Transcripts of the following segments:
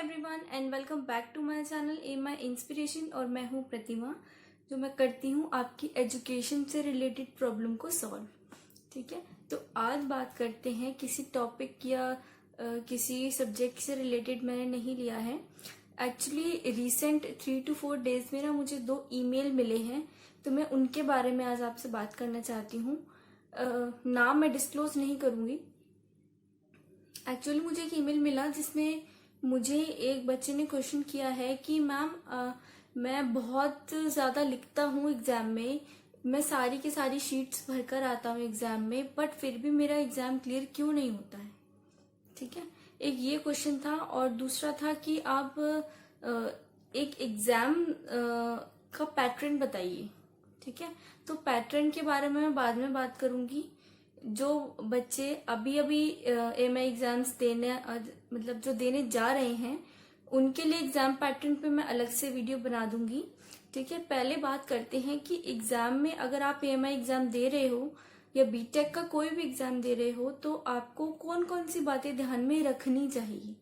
Everyone and welcome back to my channel M my inspiration. और मैं हूँ प्रतिमा, जो मैं करती हूँ आपकी एजुकेशन से रिलेटेड प्रॉब्लम को सॉल्व। ठीक है, तो आज बात करते हैं किसी टॉपिक या किसी सब्जेक्ट से रिलेटेड मैंने नहीं लिया है। एक्चुअली रिसेंट 3 to 4 डेज में ना मुझे 2 ईमेल मिले हैं, तो मैं उनके बारे में आज आपसे बात करना चाहती हूँ। नाम मैं डिस्क्लोज नहीं करूँगी। एक्चुअली मुझे एक ईमेल मिला जिसमें मुझे एक बच्चे ने क्वेश्चन किया है कि मैम मैं बहुत ज़्यादा लिखता हूँ एग्ज़ाम में, मैं सारी की सारी शीट्स भरकर आता हूँ एग्ज़ाम में, बट फिर भी मेरा एग्ज़ाम क्लियर क्यों नहीं होता है। ठीक है, एक ये क्वेश्चन था। और दूसरा था कि आप एक एग्ज़ाम का पैटर्न बताइए। ठीक है, तो पैटर्न के बारे में मैं बाद में बात करूंगी। जो बच्चे अभी अभी एमआई एग्जाम्स देने मतलब जो देने जा रहे हैं उनके लिए एग्जाम पैटर्न पे मैं अलग से वीडियो बना दूंगी। ठीक है, पहले बात करते हैं कि एग्जाम में अगर आप एमआई एग्जाम दे रहे हो या बीटेक का कोई भी एग्जाम दे रहे हो तो आपको कौन कौन सी बातें ध्यान में रखनी चाहिए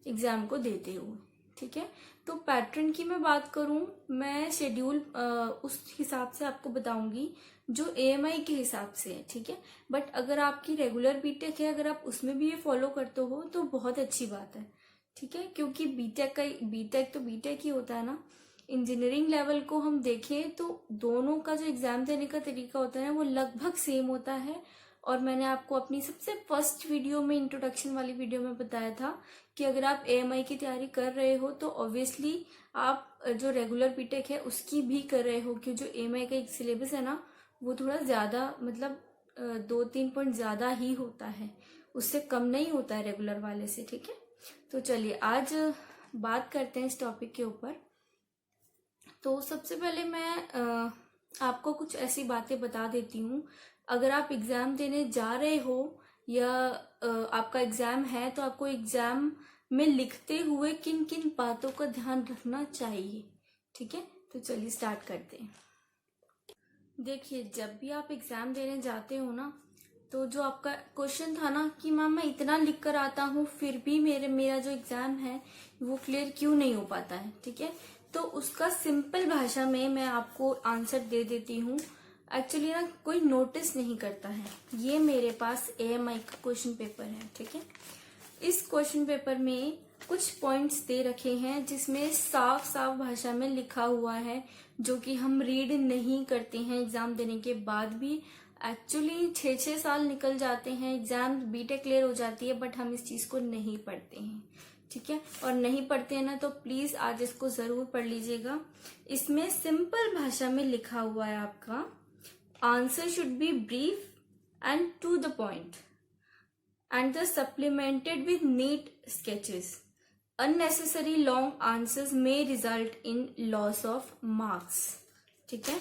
एग्जाम को देते हुए। ठीक है, तो पैटर्न की मैं बात करूं, मैं शेड्यूल उस हिसाब से आपको बताऊंगी जो एएमआई के हिसाब से है। ठीक है, बट अगर आपकी रेगुलर बीटेक है, अगर आप उसमें भी ये फॉलो करते हो तो बहुत अच्छी बात है। ठीक है, क्योंकि बीटेक तो बीटेक ही होता है ना। इंजीनियरिंग लेवल को हम देखें तो दोनों का जो एग्जाम देने का तरीका होता है ना वो लगभग सेम होता है। और मैंने आपको अपनी सबसे फर्स्ट वीडियो में, इंट्रोडक्शन वाली वीडियो में बताया था कि अगर आप एएमआई की तैयारी कर रहे हो तो ऑब्वियसली आप जो रेगुलर बीटेक है उसकी भी कर रहे हो, कि जो एएमआई का एक सिलेबस है ना वो थोड़ा ज्यादा, मतलब 2-3 पॉइंट ज्यादा ही होता है, उससे कम नहीं होता है रेगुलर वाले से। ठीक है, तो चलिए आज बात करते हैं इस टॉपिक के ऊपर। तो सबसे पहले मैं आपको कुछ ऐसी बातें बता देती हूँ। अगर आप एग्जाम देने जा रहे हो या आपका एग्जाम है तो आपको एग्जाम में लिखते हुए किन किन बातों का ध्यान रखना चाहिए। ठीक है, तो चलिए स्टार्ट करते हैं। देखिए, जब भी आप एग्जाम देने जाते हो ना तो जो आपका क्वेश्चन था ना कि मैम मैं इतना लिख कर आता हूँ फिर भी मेरा जो एग्जाम है वो क्लियर क्यों नहीं हो पाता है। ठीक है, तो उसका सिंपल भाषा में मैं आपको आंसर दे देती हूँ। एक्चुअली ना कोई नोटिस नहीं करता है। ये मेरे पास एएमआई का क्वेश्चन पेपर है। ठीक है, इस क्वेश्चन पेपर में कुछ पॉइंट्स दे रखे हैं जिसमें साफ साफ भाषा में लिखा हुआ है, जो कि हम रीड नहीं करते हैं एग्जाम देने के बाद भी। एक्चुअली 6-6 साल निकल जाते हैं, एग्जाम बीटेक क्लियर हो जाती है, बट हम इस चीज को नहीं पढ़ते हैं। ठीक है, और नहीं पढ़ते हैं ना तो प्लीज आज इसको जरूर पढ़ लीजिएगा। इसमें सिंपल भाषा में लिखा हुआ है आपका, answer should be brief and to the point and the supplemented with neat sketches. Unnecessary long answers may result in loss of marks. ठीक है,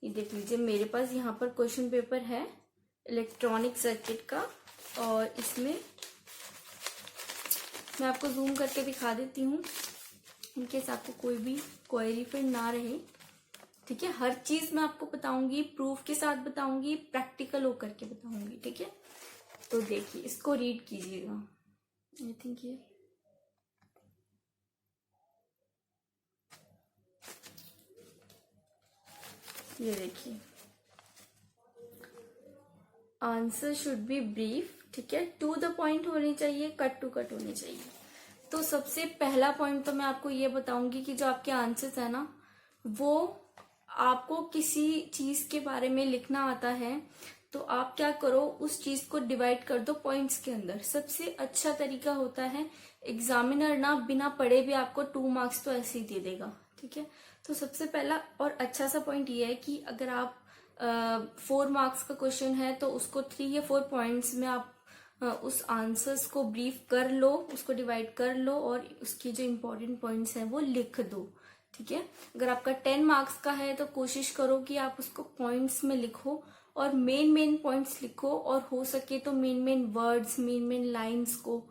ये देख लीजिए मेरे पास यहाँ पर क्वेश्चन पेपर है इलेक्ट्रॉनिक सर्किट का, और इसमें मैं आपको जूम करके दिखा देती हूँ इनकेस आपको कोई भी क्वेरी फिर ना रहे। ठीक है, हर चीज मैं आपको बताऊंगी, प्रूफ के साथ बताऊंगी, प्रैक्टिकल होकर के बताऊंगी। ठीक है, तो देखिए इसको रीड कीजिएगा। आई थिंक ये देखिए, आंसर शुड बी ब्रीफ। ठीक है, टू द पॉइंट होनी चाहिए, कट टू कट होनी चाहिए। तो सबसे पहला पॉइंट तो मैं आपको ये बताऊंगी कि जो आपके आंसर्स है ना वो आपको किसी चीज के बारे में लिखना आता है तो आप क्या करो, उस चीज को डिवाइड कर दो पॉइंट्स के अंदर। सबसे अच्छा तरीका होता है, एग्जामिनर ना बिना पढ़े भी आपको 2 मार्क्स तो ऐसे ही दे देगा। ठीक है, तो सबसे पहला और अच्छा सा पॉइंट ये है कि अगर आप 4 मार्क्स का क्वेश्चन है तो उसको 3 या 4 पॉइंट्स में आप उस आंसर्स को ब्रीफ कर लो, उसको डिवाइड कर लो और उसकी जो इम्पोर्टेंट पॉइंट्स हैं वो लिख दो। ठीक है, अगर आपका 10 मार्क्स का है तो कोशिश करो कि आप उसको पॉइंट्स में लिखो और मेन पॉइंट्स लिखो, और हो सके तो मेन वर्ड्स, मेन लाइंस को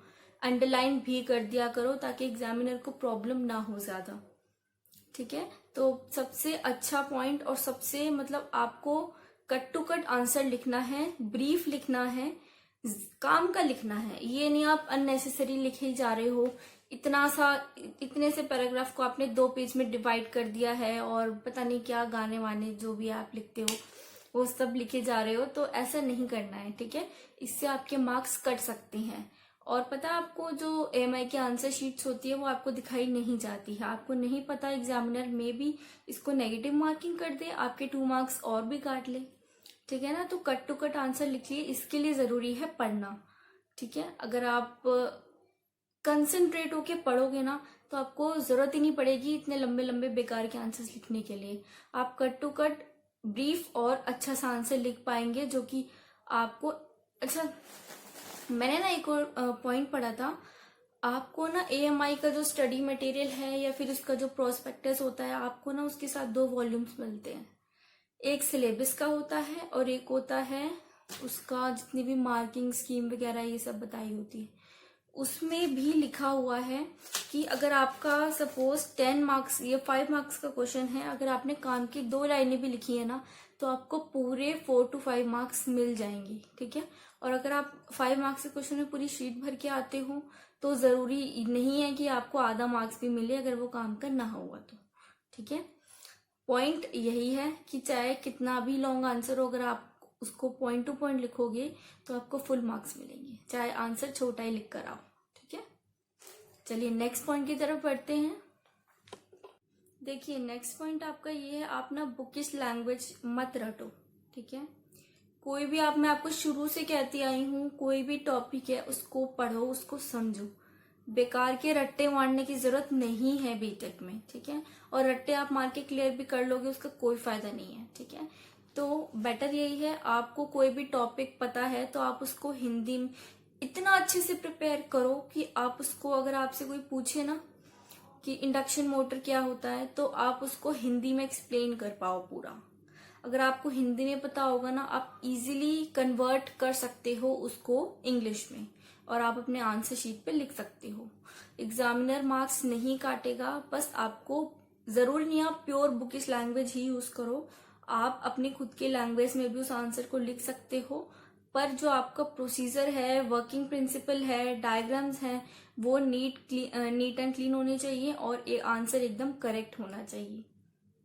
अंडरलाइन भी कर दिया करो ताकि एग्जामिनर को प्रॉब्लम ना हो ज्यादा। ठीक है, तो सबसे अच्छा पॉइंट और सबसे मतलब आपको कट टू कट आंसर लिखना है, ब्रीफ लिखना है, काम का लिखना है। ये नहीं आप अननेसेसरी लिखे जा रहे हो इतने से पैराग्राफ को आपने 2 पेज में डिवाइड कर दिया है और पता नहीं क्या गाने वाने जो भी आप लिखते हो वो सब लिखे जा रहे हो, तो ऐसा नहीं करना है, ठीक है। इससे आपके मार्क्स कट सकते हैं। और पता है आपको जो एएमआई की आंसर शीट्स होती है वो आपको दिखाई नहीं जाती है, आपको नहीं पता एग्जामिनर में भी इसको नेगेटिव मार्किंग कर दे, आपके 2 मार्क्स और भी काट ले, ठीक है ना। तो कट टू कट आंसर लिखिए, इसके लिए जरूरी है पढ़ना, ठीक है। अगर आप कंसंट्रेट होके पढ़ोगे ना तो आपको जरूरत ही नहीं पड़ेगी इतने लंबे लंबे बेकार के आंसर्स लिखने के लिए। आप कट टू कट ब्रीफ और अच्छा सा आंसर लिख पाएंगे, जो कि आपको अच्छा। मैंने ना एक और पॉइंट पढ़ा था, आपको ना एएमआई का जो स्टडी मटेरियल है या फिर उसका जो प्रोस्पेक्टस होता है, आपको ना उसके साथ 2 वॉल्यूम्स मिलते हैं। एक सिलेबस का होता है और एक होता है उसका जितनी भी मार्किंग स्कीम वगैरह ये सब बताई होती है। उसमें भी लिखा हुआ है कि अगर आपका सपोज 10 मार्क्स या 5 मार्क्स का क्वेश्चन है, अगर आपने काम की 2 लाइनें भी लिखी है ना तो आपको पूरे 4 to 5 मार्क्स मिल जाएंगे, ठीक है। और अगर आप 5 मार्क्स के क्वेश्चन में पूरी शीट भर के आते हो तो जरूरी नहीं है कि आपको आधा मार्क्स भी मिले अगर वो काम का ना हुआ तो, ठीक है। पॉइंट यही है कि चाहे कितना भी लॉन्ग आंसर हो, अगर आप उसको पॉइंट टू पॉइंट लिखोगे तो आपको फुल मार्क्स मिलेंगे, चाहे आंसर छोटा ही लिख कर आओ, ठीक है। चलिए नेक्स्ट पॉइंट की तरफ बढ़ते हैं। देखिए नेक्स्ट पॉइंट आपका ये है, आप ना बुकिश लैंग्वेज मत रटो, ठीक है। कोई भी मैं आपको शुरू से कहती आई हूँ, कोई भी टॉपिक है उसको पढ़ो, उसको समझो, बेकार के रट्टे मारने की जरूरत नहीं है बीटेक में, ठीक है। और रट्टे आप मार के क्लियर भी कर लोगे उसका कोई फायदा नहीं है, ठीक है। तो बेटर यही है, आपको कोई भी टॉपिक पता है तो आप उसको हिंदी में इतना अच्छे से प्रिपेयर करो कि आप उसको, अगर आपसे कोई पूछे ना कि इंडक्शन मोटर क्या होता है, तो आप उसको हिंदी में एक्सप्लेन कर पाओ पूरा। अगर आपको हिंदी में पता होगा ना, आप इजीली कन्वर्ट कर सकते हो उसको इंग्लिश में और आप अपने आंसर शीट पे लिख सकते हो। एग्जामिनर मार्क्स नहीं काटेगा, बस आपको जरूरी नहीं आप प्योर बुकिश लैंग्वेज ही यूज करो, आप अपनी खुद के लैंग्वेज में भी उस आंसर को लिख सकते हो, पर जो आपका प्रोसीजर है, वर्किंग प्रिंसिपल है, डायग्राम्स है, वो नीट एंड क्लीन होने चाहिए और ये आंसर एकदम करेक्ट होना चाहिए,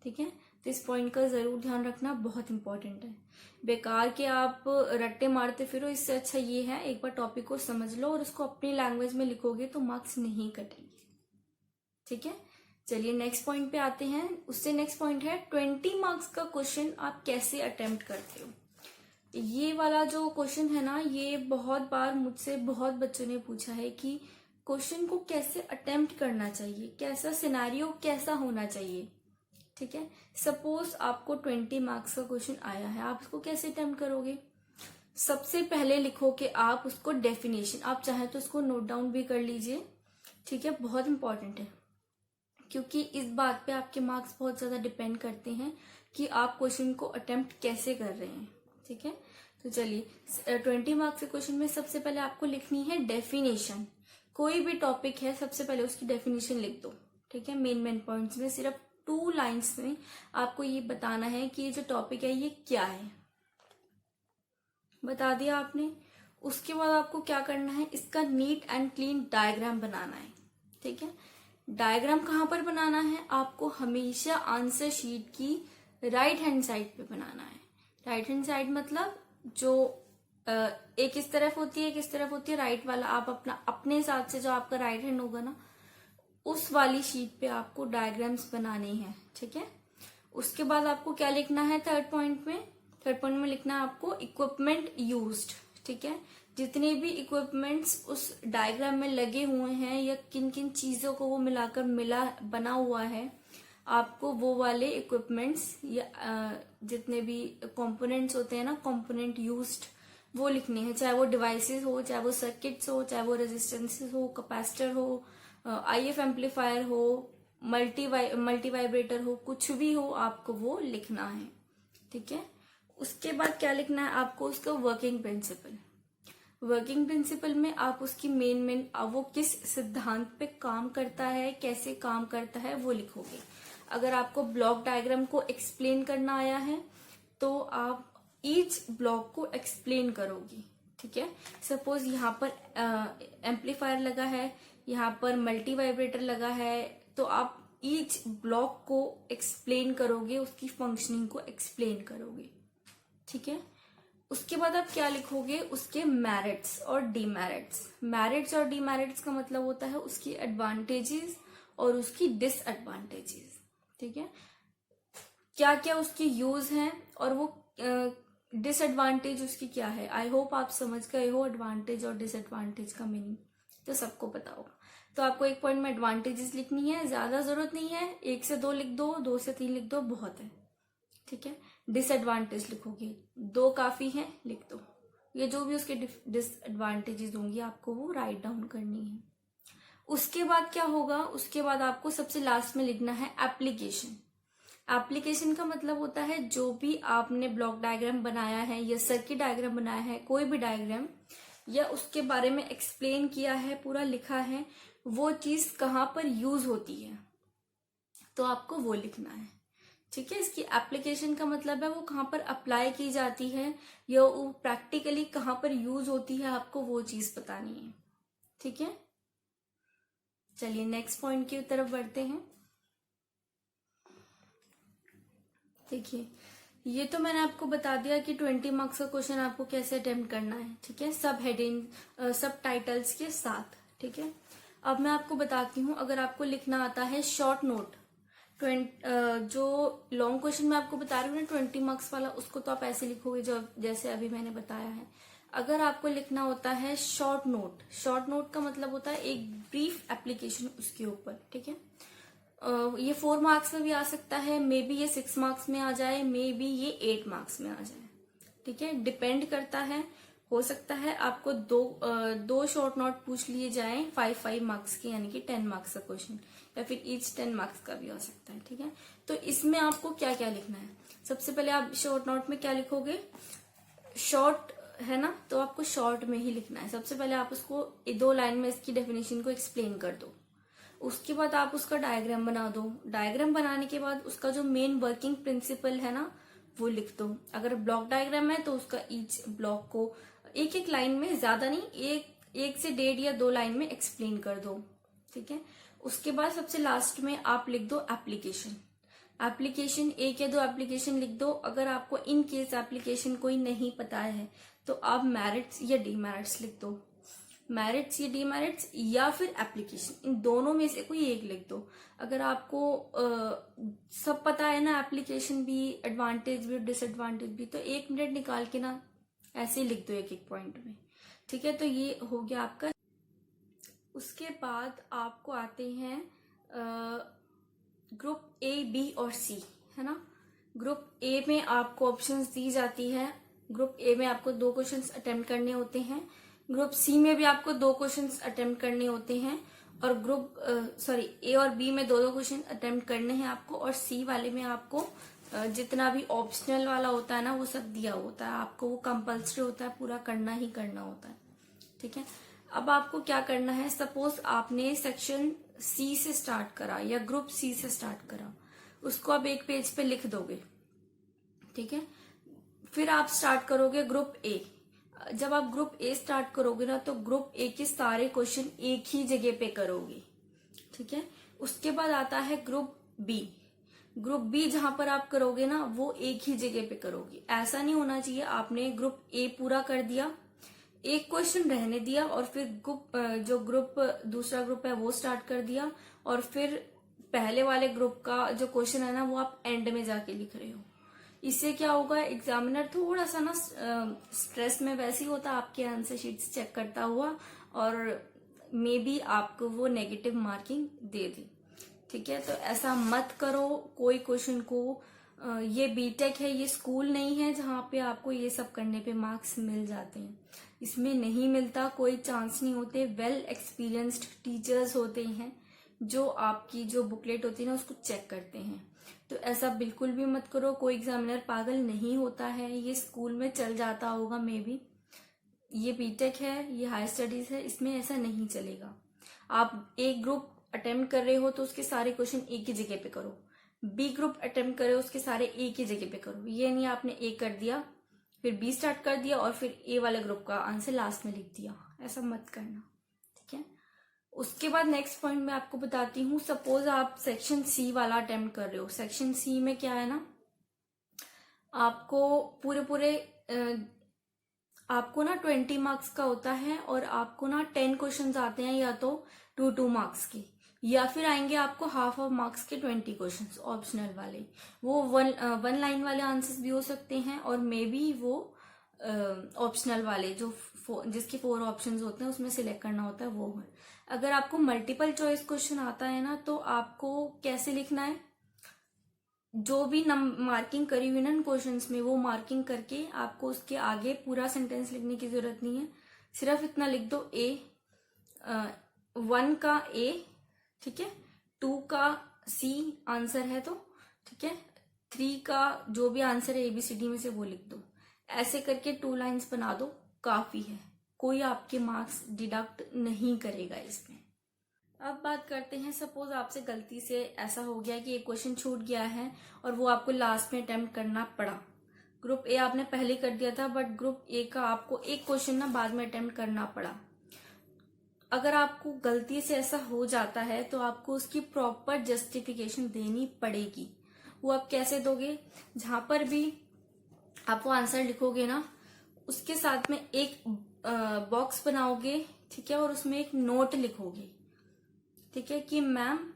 ठीक है। तो इस पॉइंट का जरूर ध्यान रखना, बहुत इंपॉर्टेंट है। बेकार के आप रट्टे मारते फिरो, इससे अच्छा ये है एक बार टॉपिक को समझ लो और उसको अपनी लैंग्वेज में लिखोगे तो मार्क्स नहीं कटेंगे, ठीक है। चलिए नेक्स्ट पॉइंट पे आते हैं। उससे नेक्स्ट पॉइंट है 20 मार्क्स का क्वेश्चन आप कैसे अटेम्प्ट करते हो। ये वाला जो क्वेश्चन है ना, ये बहुत बार मुझसे बहुत बच्चों ने पूछा है कि क्वेश्चन को कैसे अटेम्प्ट करना चाहिए, कैसा सिनेरियो कैसा होना चाहिए, ठीक है। सपोज आपको 20 मार्क्स का क्वेश्चन आया है, आप उसको कैसे अटेम्प्ट करोगे। सबसे पहले लिखो कि आप उसको डेफिनेशन, आप चाहे तो उसको नोट डाउन भी कर लीजिए, ठीक है, बहुत इंपॉर्टेंट है, क्योंकि इस बात पे आपके मार्क्स बहुत ज्यादा डिपेंड करते हैं कि आप क्वेश्चन को अटेम्प्ट कैसे कर रहे हैं, ठीक है। तो चलिए 20 मार्क्स के क्वेश्चन में सबसे पहले आपको लिखनी है डेफिनेशन। कोई भी टॉपिक है सबसे पहले उसकी डेफिनेशन लिख दो, ठीक है। मेन पॉइंट्स में सिर्फ 2 लाइन्स में आपको ये बताना है कि ये जो टॉपिक है ये क्या है, बता दिया आपने। उसके बाद आपको क्या करना है, इसका नीट एंड क्लीन डायग्राम बनाना है, ठीक है। डायग्राम कहाँ पर बनाना है, आपको हमेशा आंसर शीट की राइट हैंड साइड पे बनाना है। राइट हैंड साइड मतलब जो एक इस तरफ होती है, एक इस तरफ होती है, राइट वाला आप अपने हिसाब से जो आपका राइट हैंड होगा ना, उस वाली शीट पे आपको डायग्राम्स बनाने हैं, ठीक है। उसके बाद आपको क्या लिखना है, थर्ड पॉइंट में लिखना है आपको इक्विपमेंट यूज्ड, ठीक है। जितने भी इक्विपमेंट्स उस डायग्राम में लगे हुए हैं या किन किन चीजों को वो मिलाकर बना हुआ है, आपको वो वाले इक्विपमेंट्स या जितने भी कंपोनेंट्स होते हैं ना, कंपोनेंट यूज्ड, वो लिखने हैं। चाहे वो डिवाइसेस हो, चाहे वो सर्किट्स हो, चाहे वो रेजिस्टेंसेस हो, कैपेसिटर हो, आईएफ एम्पलीफायर हो, मल्टी वाइब्रेटर हो, कुछ भी हो, आपको वो लिखना है, ठीक है। उसके बाद क्या लिखना है आपको, उसका वर्किंग प्रिंसिपल में आप उसकी मेन वो किस सिद्धांत पे काम करता है, कैसे काम करता है, वो लिखोगे। अगर आपको ब्लॉक डायग्राम को एक्सप्लेन करना आया है तो आप ईच ब्लॉक को एक्सप्लेन करोगी, ठीक है। सपोज यहाँ पर एम्पलीफायर लगा है, यहाँ पर मल्टी वाइब्रेटर लगा है, तो आप ईच ब्लॉक को एक्सप्लेन करोगे, उसकी फंक्शनिंग को एक्सप्लेन करोगे। ठीक है, उसके बाद आप क्या लिखोगे, उसके मेरिट्स और डीमेरिट्स। मेरिट्स और डीमेरिट्स का मतलब होता है उसकी एडवांटेजेस और उसकी डिसएडवांटेजेस। ठीक है, क्या क्या उसके यूज हैं और वो डिसएडवांटेज उसकी क्या है। आई होप आप समझ गए हो एडवांटेज और डिसएडवांटेज का मीनिंग, तो सबको पता होगा। तो आपको एक पॉइंट में एडवांटेजेस लिखनी है, ज्यादा जरूरत नहीं है, 1 से 2 लिख दो, 2 से 3 लिख दो, बहुत है। ठीक है, डिसएडवांटेज लिखोगे, 2 काफी है, लिख दो। ये जो भी उसके डिसएडवांटेजेस होंगी आपको वो राइट डाउन करनी है। उसके बाद क्या होगा, उसके बाद आपको सबसे लास्ट में लिखना है एप्लीकेशन। एप्लीकेशन का मतलब होता है जो भी आपने ब्लॉक डायग्राम बनाया है या सर्किट डायग्राम बनाया है, कोई भी डायग्राम, या उसके बारे में एक्सप्लेन किया है, पूरा लिखा है, वो चीज कहाँ पर यूज होती है, तो आपको वो लिखना है। ठीक है, इसकी एप्लीकेशन का मतलब है वो कहाँ पर अप्लाई की जाती है या वो प्रैक्टिकली कहाँ पर यूज होती है, आपको वो चीज बतानी है। ठीक है, चलिए नेक्स्ट पॉइंट की तरफ बढ़ते हैं। देखिए, ये तो मैंने आपको बता दिया कि 20 मार्क्स का क्वेश्चन आपको कैसे अटेम्प्ट करना है। ठीक है, सब हेडिंग सब टाइटल्स के साथ। ठीक है, अब मैं आपको बताती हूँ, अगर आपको लिखना आता है शॉर्ट नोट, जो लॉन्ग क्वेश्चन मैं आपको बता रही हूँ ना 20 मार्क्स वाला, उसको तो आप ऐसे लिखोगे जो जैसे अभी मैंने बताया है। अगर आपको लिखना होता है शॉर्ट नोट, शॉर्ट नोट का मतलब होता है एक ब्रीफ एप्लीकेशन उसके ऊपर। ठीक है, ये 4 मार्क्स में भी आ सकता है, मे बी ये 6 मार्क्स में आ जाए, मे बी ये 8 मार्क्स में आ जाए। ठीक है, डिपेंड करता है, हो सकता है आपको दो शॉर्ट नोट पूछ लिए जाएं 5 मार्क्स के, यानी कि 10 मार्क्स का क्वेश्चन, या फिर ईच 10 मार्क्स का भी हो सकता है। ठीक है, तो इसमें आपको क्या क्या लिखना है, सबसे पहले आप शॉर्ट नोट में क्या लिखोगे, शॉर्ट है ना, तो आपको शॉर्ट में ही लिखना है। सबसे पहले आप उसको 2 लाइन में इसकी डेफिनेशन को एक्सप्लेन कर दो, उसके बाद आप उसका डायग्राम बना दो। डायग्राम बनाने के बाद उसका जो मेन वर्किंग प्रिंसिपल है ना वो लिख दो। अगर ब्लॉक डायग्राम है तो उसका ईच ब्लॉक को एक एक लाइन में, ज्यादा नहीं, एक से 1.5 या 2 लाइन में एक्सप्लेन कर दो। ठीक है, उसके बाद सबसे लास्ट में आप लिख दो एप्लीकेशन। एप्लीकेशन 1 या 2 एप्लीकेशन लिख दो। अगर आपको इन केस एप्लीकेशन कोई नहीं पता है तो आप मेरिट्स या डीमेरिट्स लिख दो। मेरिट्स या डीमेरिट्स या फिर एप्लीकेशन, इन दोनों में से कोई एक लिख दो। अगर आपको सब पता है ना, एप्लीकेशन भी, एडवांटेज भी, डिसएडवांटेज भी, तो 1 मिनट निकाल के ना ऐसे ही लिख दो एक एक पॉइंट में। ठीक है, तो ये हो गया आपका। उसके बाद आपको आते हैं ग्रुप ए, बी और सी, है ना। ग्रुप ए में आपको ऑप्शंस दी जाती है। ग्रुप ए में आपको 2 क्वेश्चंस अटेम्प्ट करने होते हैं। ग्रुप सी में भी आपको 2 क्वेश्चंस अटेम्प्ट करने होते हैं। और ए और बी में 2-2 क्वेश्चन अटेम्प्ट करने हैं आपको, और सी वाले में आपको जितना भी ऑप्शनल वाला होता है ना वो सब दिया होता है आपको, वो कंपल्सरी होता है, पूरा करना ही करना होता है। ठीक है, अब आपको क्या करना है, सपोज आपने सेक्शन सी से स्टार्ट करा या ग्रुप सी से स्टार्ट करा, उसको आप एक पेज पे लिख दोगे। ठीक है, फिर आप स्टार्ट करोगे ग्रुप ए। जब आप ग्रुप ए स्टार्ट करोगे ना तो ग्रुप ए के सारे क्वेश्चन एक ही जगह पे करोगे। ठीक है, उसके बाद आता है ग्रुप बी। ग्रुप बी जहां पर आप करोगे ना वो एक ही जगह पे करोगे। ऐसा नहीं होना चाहिए आपने ग्रुप ए पूरा कर दिया, एक क्वेश्चन रहने दिया, और फिर दूसरा ग्रुप है वो स्टार्ट कर दिया, और फिर पहले वाले ग्रुप का जो क्वेश्चन है ना वो आप एंड में जाके लिख रहे हो। इससे क्या होगा, एग्जामिनर थोड़ा सा ना स्ट्रेस में वैसे ही होता, आपके आंसर शीट्स चेक करता हुआ, और मे बी आपको वो नेगेटिव मार्किंग दे दे। ठीक है, तो ऐसा मत करो कोई क्वेश्चन को। ये बीटेक है, ये स्कूल नहीं है जहां पे आपको ये सब करने पे मार्क्स मिल जाते हैं। इसमें नहीं मिलता, कोई चांस नहीं होते। वेल एक्सपीरियंस्ड टीचर्स होते हैं जो आपकी जो बुकलेट होती है ना उसको चेक करते हैं। तो ऐसा बिल्कुल भी मत करो, कोई एग्जामिनर पागल नहीं होता है। ये स्कूल में चल जाता होगा मे बी, ये बीटेक है, ये हायर स्टडीज है, इसमें ऐसा नहीं चलेगा। आप एक ग्रुप अटेम्प्ट कर रहे हो तो उसके सारे क्वेश्चन एक ही जगह पे करो, बी ग्रुप अटेम्प्ट कर रहे हो उसके सारे एक ही जगह पे करो। ये नहीं आपने ए कर दिया फिर बी स्टार्ट कर दिया और फिर ए वाले ग्रुप का आंसर लास्ट में लिख दिया, ऐसा मत करना। ठीक है, उसके बाद नेक्स्ट पॉइंट मैं आपको बताती हूँ। सपोज आप सेक्शन सी वाला अटेम्प्ट कर रहे हो। सेक्शन सी में क्या है ना, आपको आपको ना 20 मार्क्स का होता है और आपको ना 10 क्वेश्चंस आते हैं, या तो 2 मार्क्स के, या फिर आएंगे आपको हाफ ऑफ मार्क्स के 20 क्वेश्चंस ऑप्शनल वाले। वो वन लाइन वाले आंसर्स भी हो सकते हैं और मे बी वो ऑप्शनल वाले जो जिसके 4 ऑप्शंस होते हैं उसमें सिलेक्ट करना होता है वो है। अगर आपको मल्टीपल चॉइस क्वेश्चन आता है ना, तो आपको कैसे लिखना है, जो भी मार्किंग करी हुई ना क्वेश्चंस में, वो मार्किंग करके आपको उसके आगे पूरा सेंटेंस लिखने की जरूरत नहीं है। सिर्फ इतना लिख दो, 1 का ए, ठीक है, 2 का सी आंसर है तो, ठीक है, 3 का जो भी आंसर है ABCD में से वो लिख दो। ऐसे करके 2 लाइन्स बना दो, काफी है। कोई आपके मार्क्स डिडक्ट नहीं करेगा इसमें। अब बात करते हैं, सपोज आपसे गलती से ऐसा हो गया कि एक क्वेश्चन छूट गया है और वो आपको लास्ट में अटेम्प्ट करना पड़ा। ग्रुप ए आपने पहले कर दिया था, बट ग्रुप ए का आपको एक क्वेश्चन ना बाद में अटेम्प्ट करना पड़ा। अगर आपको गलती से ऐसा हो जाता है तो आपको उसकी प्रॉपर जस्टिफिकेशन देनी पड़ेगी। वो आप कैसे दोगे, जहां पर भी आप वो आंसर लिखोगे ना, उसके साथ में एक बॉक्स बनाओगे, ठीक है, और उसमें एक नोट लिखोगे, ठीक है, कि मैम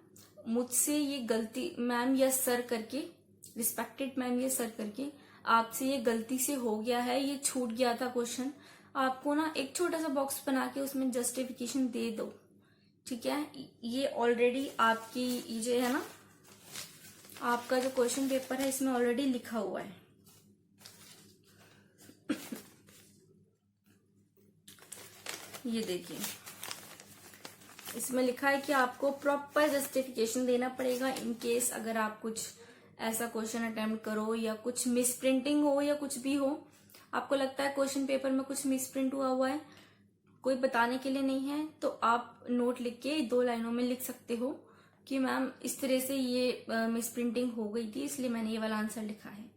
मुझसे ये गलती, मैम या सर करके, रिस्पेक्टेड मैम या सर करके, आपसे ये गलती से हो गया है, ये छूट गया था क्वेश्चन। आपको ना एक छोटा सा बॉक्स बना के उसमें जस्टिफिकेशन दे दो, ठीक है। ये ऑलरेडी आपकी ये जो है ना, आपका जो क्वेश्चन पेपर है इसमें ऑलरेडी लिखा हुआ है। ये देखिए, इसमें लिखा है कि आपको प्रॉपर जस्टिफिकेशन देना पड़ेगा इन केस अगर आप कुछ ऐसा क्वेश्चन अटेम्प्ट करो या कुछ मिस प्रिंटिंग हो या कुछ भी हो, आपको लगता है क्वेश्चन पेपर में कुछ मिस प्रिंट हुआ है, कोई बताने के लिए नहीं है, तो आप नोट लिख के 2 लाइनों में लिख सकते हो कि मैम इस तरह से ये मिस प्रिंटिंग हो गई थी, इसलिए मैंने ये वाला आंसर लिखा है।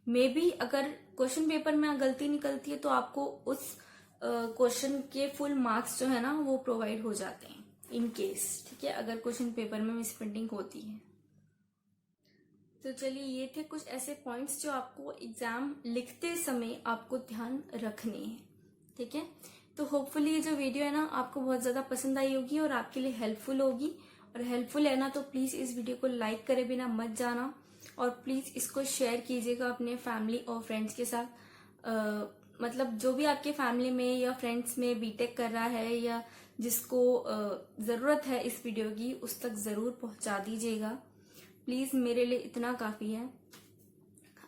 मे बी अगर क्वेश्चन पेपर में गलती निकलती है तो आपको उस क्वेश्चन के फुल मार्क्स जो है ना वो प्रोवाइड हो जाते हैं इन केस, ठीक है, अगर क्वेश्चन पेपर में मिस प्रिंटिंग होती है। तो चलिए, ये थे कुछ ऐसे पॉइंट्स जो आपको एग्जाम लिखते समय आपको ध्यान रखने हैं, ठीक है। तो होपफुली ये जो वीडियो है ना आपको बहुत ज्यादा पसंद आई होगी और आपके लिए हेल्पफुल होगी। और हेल्पफुल है ना तो प्लीज इस वीडियो को लाइक करे बिना मत जाना, और प्लीज इसको शेयर कीजिएगा अपने फैमिली और फ्रेंड्स के साथ। मतलब जो भी आपके फैमिली में या फ्रेंड्स में बीटेक कर रहा है या जिसको जरूरत है इस वीडियो की, उस तक जरूर पहुंचा दीजिएगा प्लीज, मेरे लिए इतना काफी है।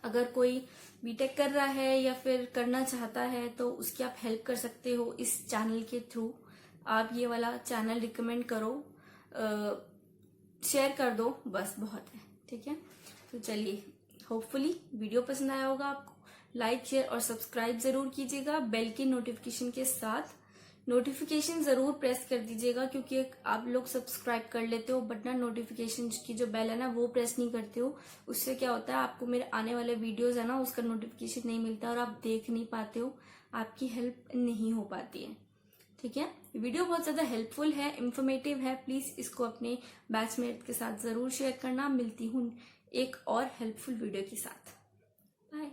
अगर कोई बीटेक कर रहा है या फिर करना चाहता है तो उसकी आप हेल्प कर सकते हो इस चैनल के थ्रू। आप ये वाला चैनल रिकमेंड करो, शेयर कर दो, बस बहुत है, ठीक है। तो चलिए, होपफुली वीडियो पसंद आया होगा आपको। लाइक, शेयर और सब्सक्राइब जरूर कीजिएगा बेल के नोटिफिकेशन के साथ। नोटिफिकेशन जरूर प्रेस कर दीजिएगा, क्योंकि आप लोग सब्सक्राइब कर लेते हो बट ना नोटिफिकेशन की जो बेल है ना वो प्रेस नहीं करते हो। उससे क्या होता है, आपको मेरे आने वाले वीडियोस है ना उसका नोटिफिकेशन नहीं मिलता और आप देख नहीं पाते हो, आपकी हेल्प नहीं हो पाती है, ठीक है। वीडियो बहुत ज्यादा हेल्पफुल है, इंफॉर्मेटिव है, प्लीज इसको अपने बैचमेट के साथ जरूर शेयर करना। मिलती हूँ एक और हेल्पफुल वीडियो के साथ, बाय।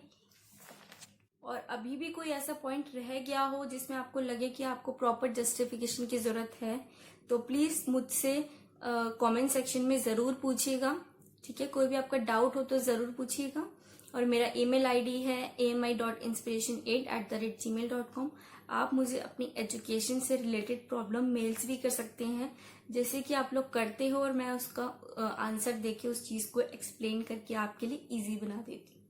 और अभी भी कोई ऐसा पॉइंट रह गया हो जिसमें आपको लगे कि आपको प्रॉपर जस्टिफिकेशन की जरूरत है, तो प्लीज मुझसे कमेंट सेक्शन में जरूर पूछिएगा, ठीक है। कोई भी आपका डाउट हो तो जरूर पूछिएगा। और मेरा email ID है ami.inspiration8@gmail.com। आप मुझे अपनी एजुकेशन से रिलेटेड प्रॉब्लम मेल्स भी कर सकते हैं, जैसे कि आप लोग करते हो, और मैं उसका आंसर देके उस चीज को एक्सप्लेन करके आपके लिए इजी बना देती हूँ।